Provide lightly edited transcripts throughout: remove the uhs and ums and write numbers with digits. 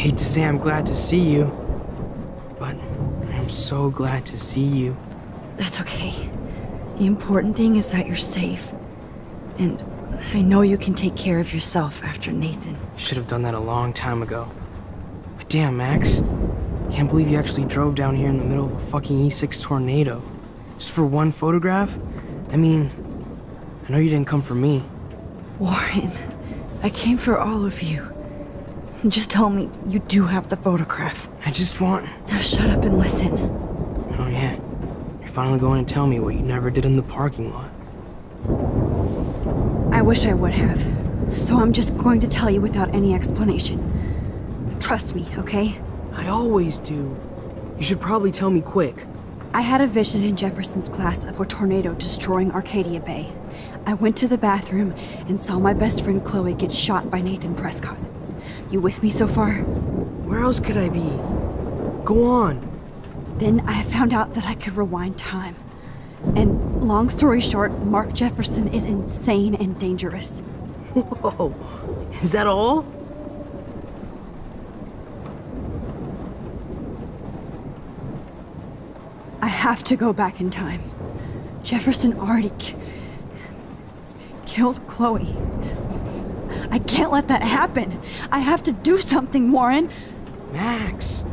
hate to say I'm glad to see you, but I'm so glad to see you. That's okay. The important thing is that you're safe. And I know you can take care of yourself after Nathan. Should have done that a long time ago. But damn, Max. Can't believe you actually drove down here in the middle of a fucking E6 tornado. Just for one photograph? I mean, I know you didn't come for me. Warren, I came for all of you. Just tell me you do have the photograph. I just want... Now shut up and listen. Oh yeah, you're finally going to tell me what you never did in the parking lot. I wish I would have. So I'm just going to tell you without any explanation. Trust me, okay? I always do. You should probably tell me quick. I had a vision in Jefferson's class of a tornado destroying Arcadia Bay. I went to the bathroom and saw my best friend Chloe get shot by Nathan Prescott. You with me so far? Where else could I be? Go on. Then I found out that I could rewind time. And long story short, Mark Jefferson is insane and dangerous. Whoa, is that all? I have to go back in time. Jefferson already killed Chloe. I can't let that happen. I have to do something, Warren. Max,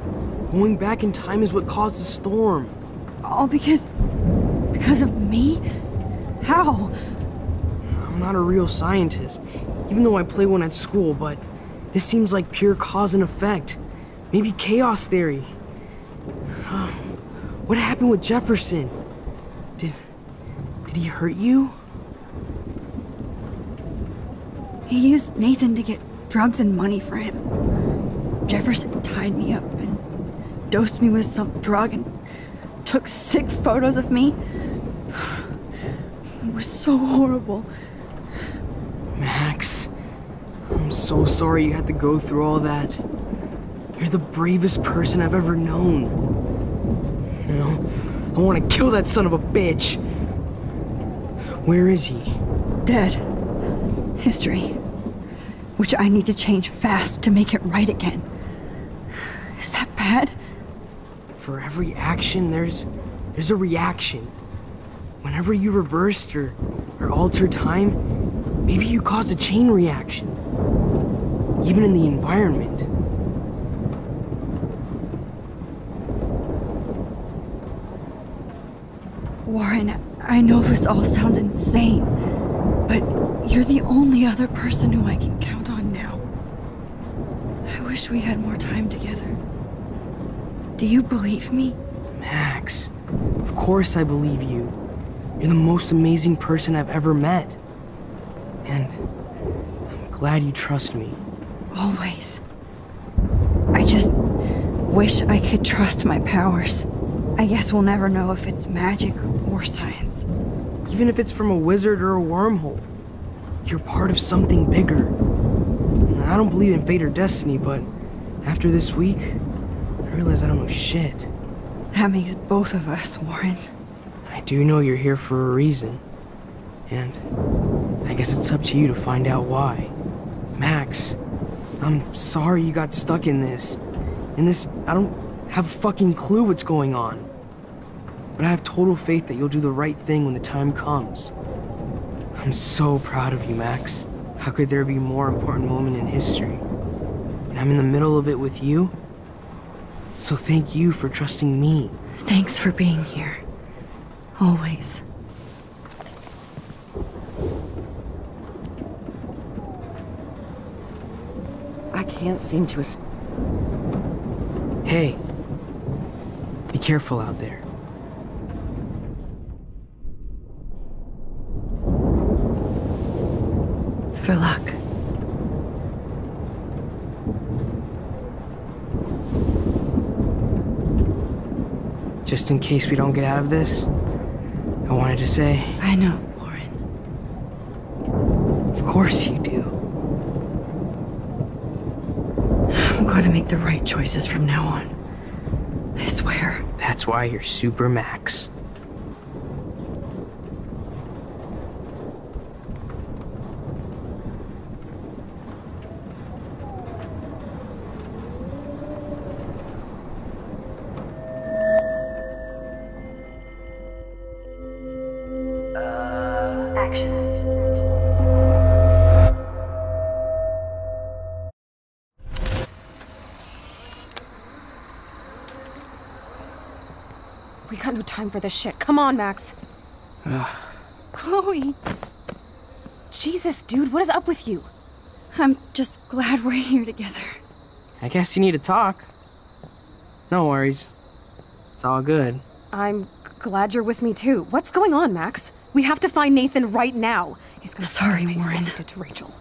going back in time is what caused the storm. All because of me? How? I'm not a real scientist, even though I play one at school, but this seems like pure cause and effect. Maybe chaos theory. What happened with Jefferson? Did he hurt you? He used Nathan to get drugs and money for him. Jefferson tied me up and dosed me with some drug and took sick photos of me. It was so horrible. Max, I'm so sorry you had to go through all that. You're the bravest person I've ever known. You know, I want to kill that son of a bitch. Where is he? Dead. History. Which I need to change fast to make it right again. Is that bad? For every action, there's a reaction. Whenever you reversed or altered time, maybe you caused a chain reaction. Even in the environment. Warren, I know this all sounds insane, but you're the only other person who I can count on now. I wish we had more time together. Do you believe me? Max, of course I believe you. You're the most amazing person I've ever met. And I'm glad you trust me. Always. I just wish I could trust my powers. I guess we'll never know if it's magic or science. Even if it's from a wizard or a wormhole, you're part of something bigger. I don't believe in fate or destiny, but after this week, I realize I don't know shit. That makes both of us, Warren. I do know you're here for a reason. And I guess it's up to you to find out why. Max, I'm sorry you got stuck in this. I don't have a fucking clue what's going on. But I have total faith that you'll do the right thing when the time comes. I'm so proud of you, Max. How could there be a more important moment in history? And I'm in the middle of it with you. So thank you for trusting me. Thanks for being here. Always. I can't seem to Hey, be careful out there. For luck. Just in case we don't get out of this, I wanted to say... I know, Warren. Of course you do. I'm going to make the right choices from now on. I swear. That's why you're Super Max. We got no time for this shit. Come on, Max. Chloe, Jesus, dude, what is up with you? I'm just glad we're here together. I guess you need to talk. No worries. It's all good. I'm glad you're with me too. What's going on, Max? We have to find Nathan right now. He's gonna Sorry, what Warren. he did to Rachel.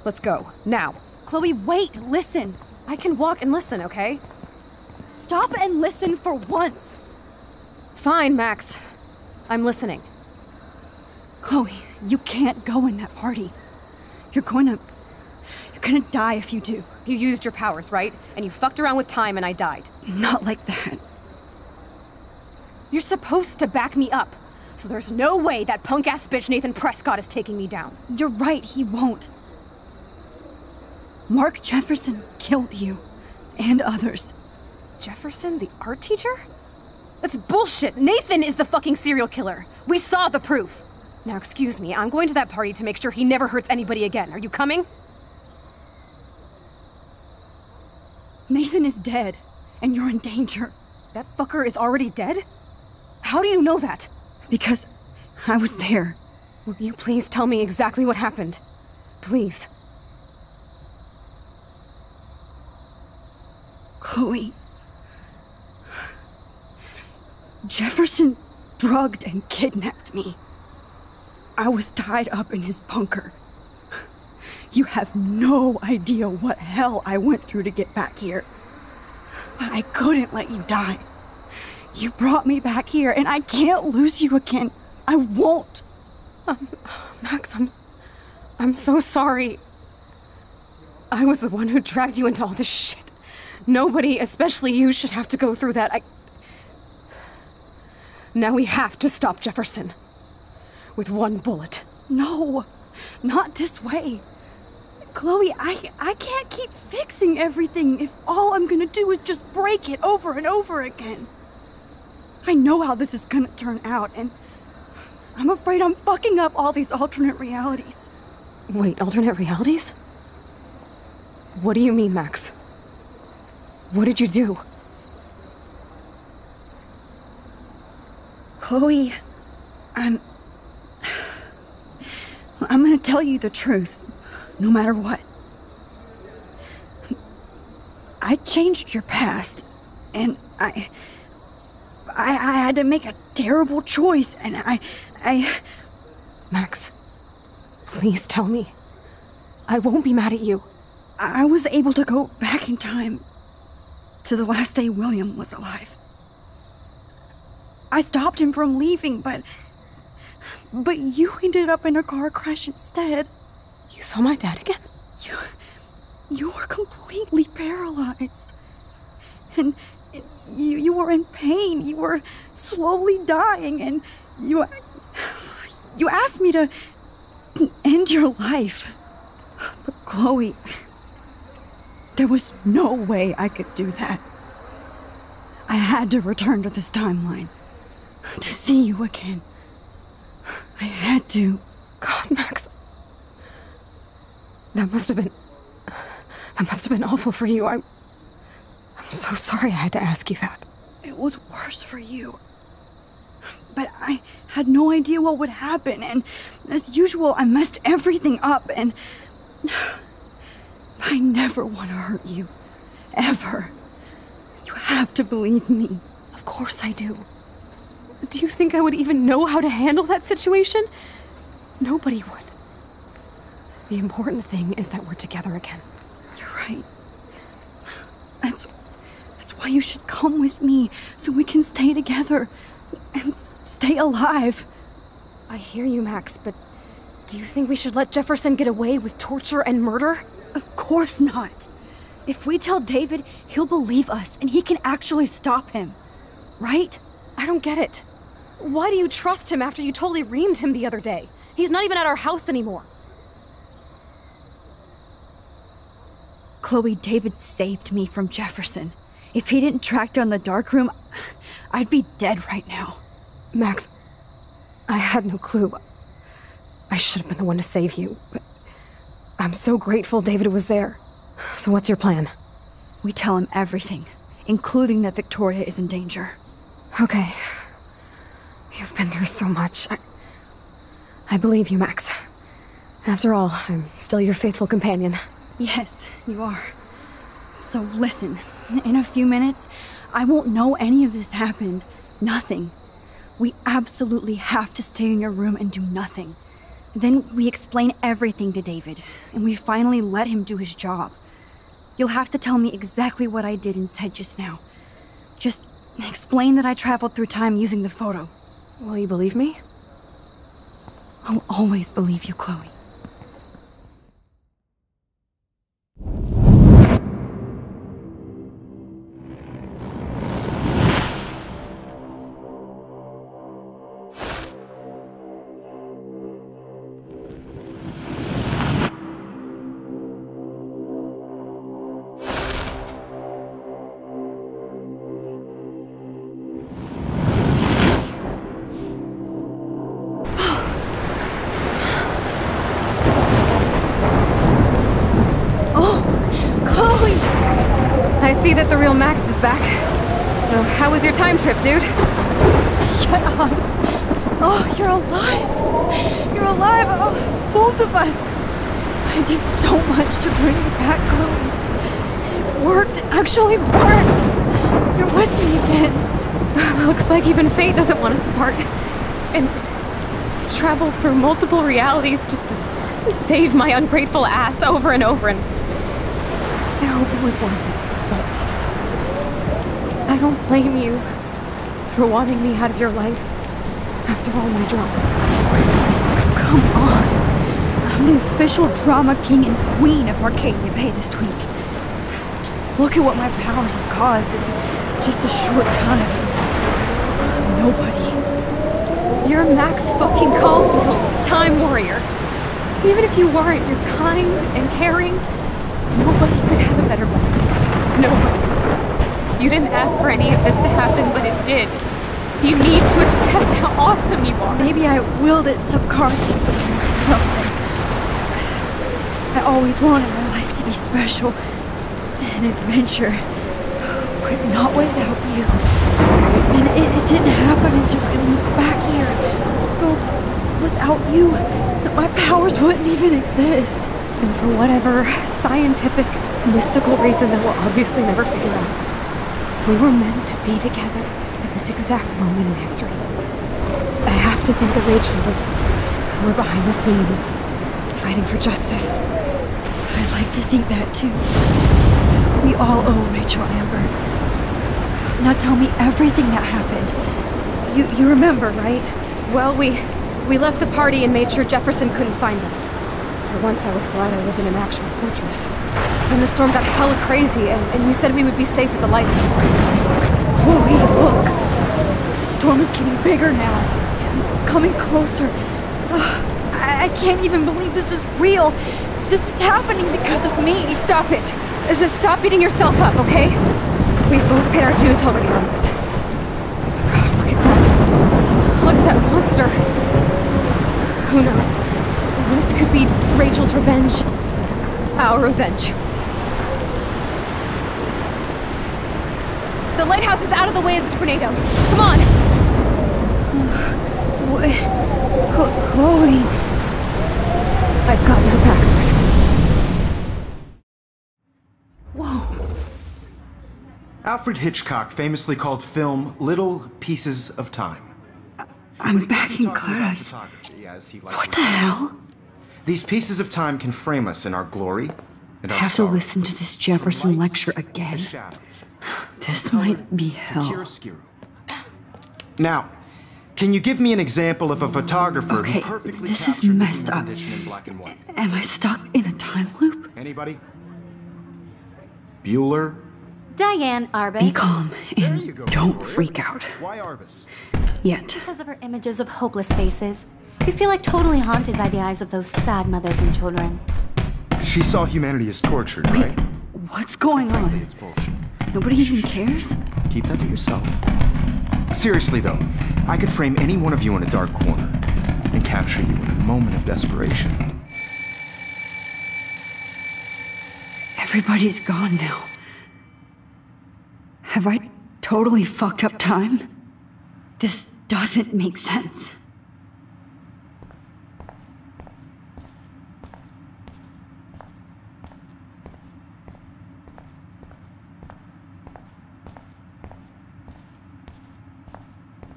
Let's go, now. Chloe, wait, listen. I can walk and listen, okay? Stop and listen for once. Fine, Max. I'm listening. Chloe, you can't go in that party. You're gonna die if you do. You used your powers, right? And you fucked around with time and I died. Not like that. You're supposed to back me up. So there's no way that punk-ass bitch Nathan Prescott is taking me down. You're right, he won't. Mark Jefferson killed you. And others. Jefferson, the art teacher? That's bullshit. Nathan is the fucking serial killer. We saw the proof. Now, excuse me, I'm going to that party to make sure he never hurts anybody again. Are you coming? Nathan is dead, and you're in danger. That fucker is already dead? How do you know that? Because I was there. Will you please tell me exactly what happened? Please. Chloe. Jefferson drugged and kidnapped me. I was tied up in his bunker. You have no idea what hell I went through to get back here. But I couldn't let you die. You brought me back here, and I can't lose you again. I won't. Max, I'm so sorry. I was the one who dragged you into all this shit. Nobody, especially you, should have to go through that. Now we have to stop Jefferson. With one bullet. No, not this way. Chloe, I can't keep fixing everything if all I'm gonna do is just break it over and over again. I know how this is gonna turn out, and I'm afraid I'm fucking up all these alternate realities. Wait, alternate realities? What do you mean, Max? What did you do? Chloe, I'm gonna tell you the truth, no matter what. I changed your past, and I had to make a terrible choice, and I... Max, please tell me. I won't be mad at you. I was able to go back in time to the last day William was alive. I stopped him from leaving, but you ended up in a car crash instead. You saw my dad again? You were completely paralyzed. And you were in pain. You were slowly dying, and you asked me to end your life. But Chloe, there was no way I could do that. I had to return to this timeline. To see you again. I had to. God, Max. That must have been awful for you. I'm so sorry I had to ask you that. It was worse for you. But I had no idea what would happen, and as usual, I messed everything up, and I never want to hurt you. Ever. You have to believe me. Of course I do. Do you think I would even know how to handle that situation? Nobody would. The important thing is that we're together again. You're right. That's why you should come with me, so we can stay together and stay alive. I hear you, Max, but do you think we should let Jefferson get away with torture and murder? Of course not. If we tell David, he'll believe us, and he can actually stop him. Right? I don't get it. Why do you trust him after you totally reamed him the other day? He's not even at our house anymore. Chloe, David saved me from Jefferson. If he didn't track down the darkroom, I'd be dead right now. Max, I had no clue. I should have been the one to save you, but I'm so grateful David was there. So what's your plan? We tell him everything, including that Victoria is in danger. Okay. You've been through so much. I believe you, Max. After all, I'm still your faithful companion. Yes, you are. So listen, in a few minutes, I won't know any of this happened. Nothing. We absolutely have to stay in your room and do nothing. Then we explain everything to David, and we finally let him do his job. You'll have to tell me exactly what I did and said just now. Just explain that I traveled through time using the photo. Will you believe me? I'll always believe you, Chloe. I see that the real Max is back. So, how was your time trip, dude? Shut up! Oh, you're alive! You're alive! Oh, both of us! I did so much to bring you back, Chloe. It worked. It actually worked! You're with me again. Looks like even fate doesn't want us apart. And I traveled through multiple realities just to save my ungrateful ass over and over, and I hope it was worth it. But I don't blame you for wanting me out of your life after all my drama. Come on. I'm the official drama king and queen of Arcadia Bay this week. Just look at what my powers have caused in just a short time. Nobody. You're Max fucking Caulfield, Time Warrior. Even if you weren't, you're kind and caring. Nobody could have a better best friend. Nobody. You didn't ask for any of this to happen, but it did. You need to accept how awesome you are. Maybe I willed it subconsciously myself. I always wanted my life to be special. An adventure. But not without you. And it didn't happen until I moved back here. So, without you, my powers wouldn't even exist. And for whatever scientific, mystical reason that we'll obviously never figure out, we were meant to be together at this exact moment in history. I have to think that Rachel was somewhere behind the scenes, fighting for justice. I'd like to think that too. We all owe Rachel Amber. Now tell me everything that happened. You remember, right? Well, we left the party and made sure Jefferson couldn't find us. For once, I was glad I lived in an actual fortress. Then the storm got hella crazy, and you said we would be safe at the lighthouse. Chloe, look! The storm is getting bigger now. It's coming closer. I can't even believe this is real. This is happening because of me. Stop it! Stop beating yourself up, okay? We've both paid our dues already on it. God, look at that. Look at that monster. Who knows? This could be Rachel's revenge. Our revenge. The lighthouse is out of the way of the tornado. Come on! Chloe... I've got your back, Max. Whoa. Alfred Hitchcock famously called film little pieces of time. I'm back in class. What the hell? These pieces of time can frame us in our glory and I our have to sorrow. listen to this Jefferson lecture again. This might be hell. Now, can you give me an example of a photographer Okay, who perfectly this is captured the messed human up. condition in black and white? Am I stuck in a time loop? Anybody? Bueller? Diane Arbus. Be calm There you go, and don't Victoria. freak out. Why Arbus? Yet. Because of her images of hopeless faces. You feel like totally haunted by the eyes of those sad mothers and children. She saw humanity as tortured, Wait, right? what's going Frankly, on? it's bullshit. Nobody even cares? Keep that to yourself. Seriously, though, I could frame any one of you in a dark corner and capture you in a moment of desperation. Everybody's gone now. Have I totally fucked up time? This doesn't make sense.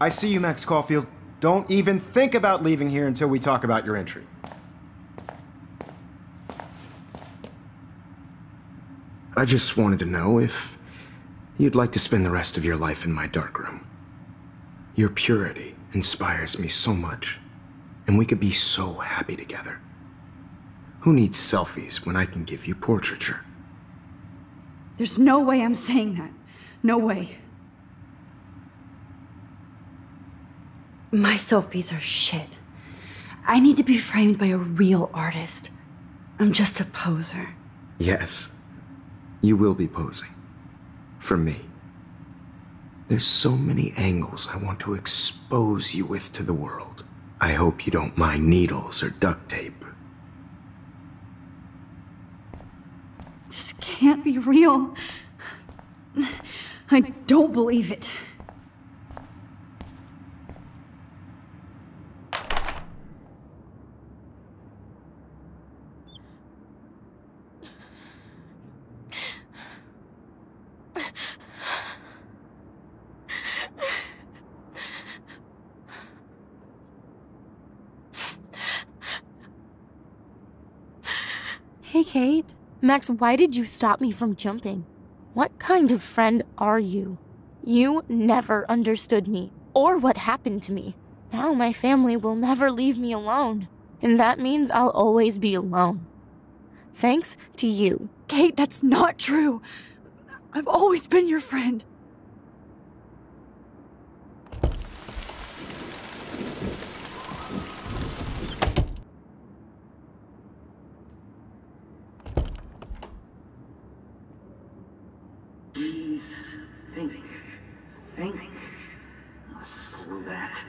I see you, Max Caulfield. Don't even think about leaving here until we talk about your entry. I just wanted to know if you'd like to spend the rest of your life in my darkroom. Your purity inspires me so much, and we could be so happy together. Who needs selfies when I can give you portraiture? There's no way I'm saying that. No way. My selfies are shit. I need to be framed by a real artist. I'm just a poser. Yes, you will be posing. For me. There's so many angles I want to expose you with to the world. I hope you don't mind needles or duct tape. This can't be real. I don't believe it. Hey, Kate. Max, why did you stop me from jumping? What kind of friend are you? You never understood me, or what happened to me. Now my family will never leave me alone, and that means I'll always be alone. Thanks to you. Kate, that's not true. I've always been your friend. Think. Screw that.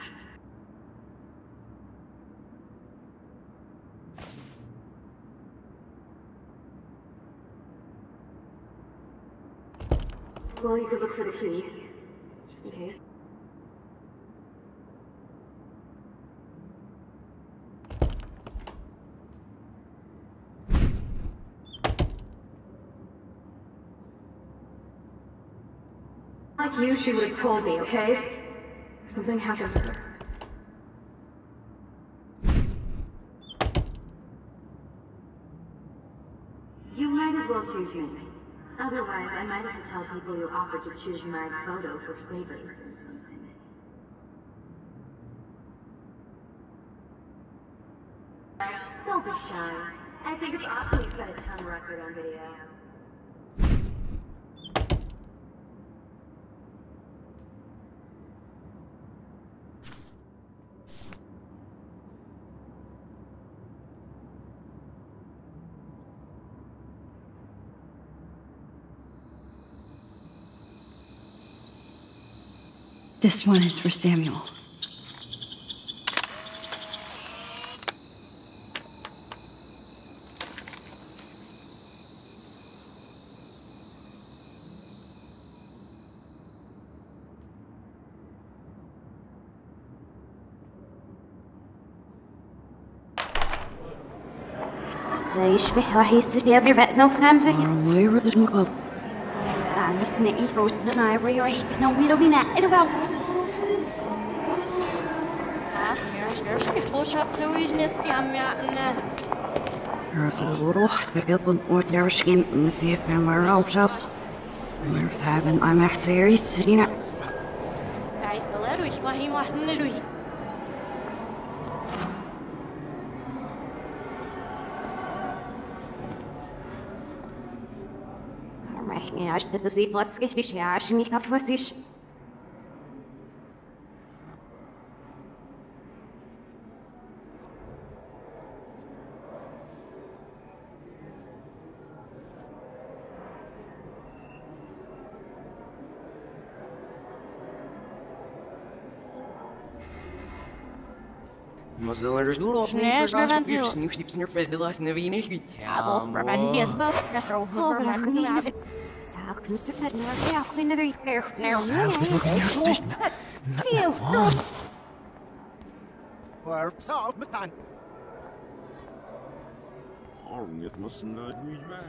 Well, you could look for the key, just in case. Like you, she would have told me, okay? Something happened to her. You might as well choose me. Otherwise, I might have to tell people you offered to choose my photo for flavors or something. Don't be shy. I think it's awesome you set a ton record on video. This one is for Samuel. زي يشبه راح يصير قبل رأس نفس خمسة Where did we go? I'm just gonna eat root and I really there's no way to be that in about There's a little to or their skin in the sea and we're all shops. We're having I'm actually sitting up. عشان تدوسي فلسكش ليش عشان يكفوسيش Mozzarella noodles, Seal! No! Or so, but then. Arnget måste nöjd med mig.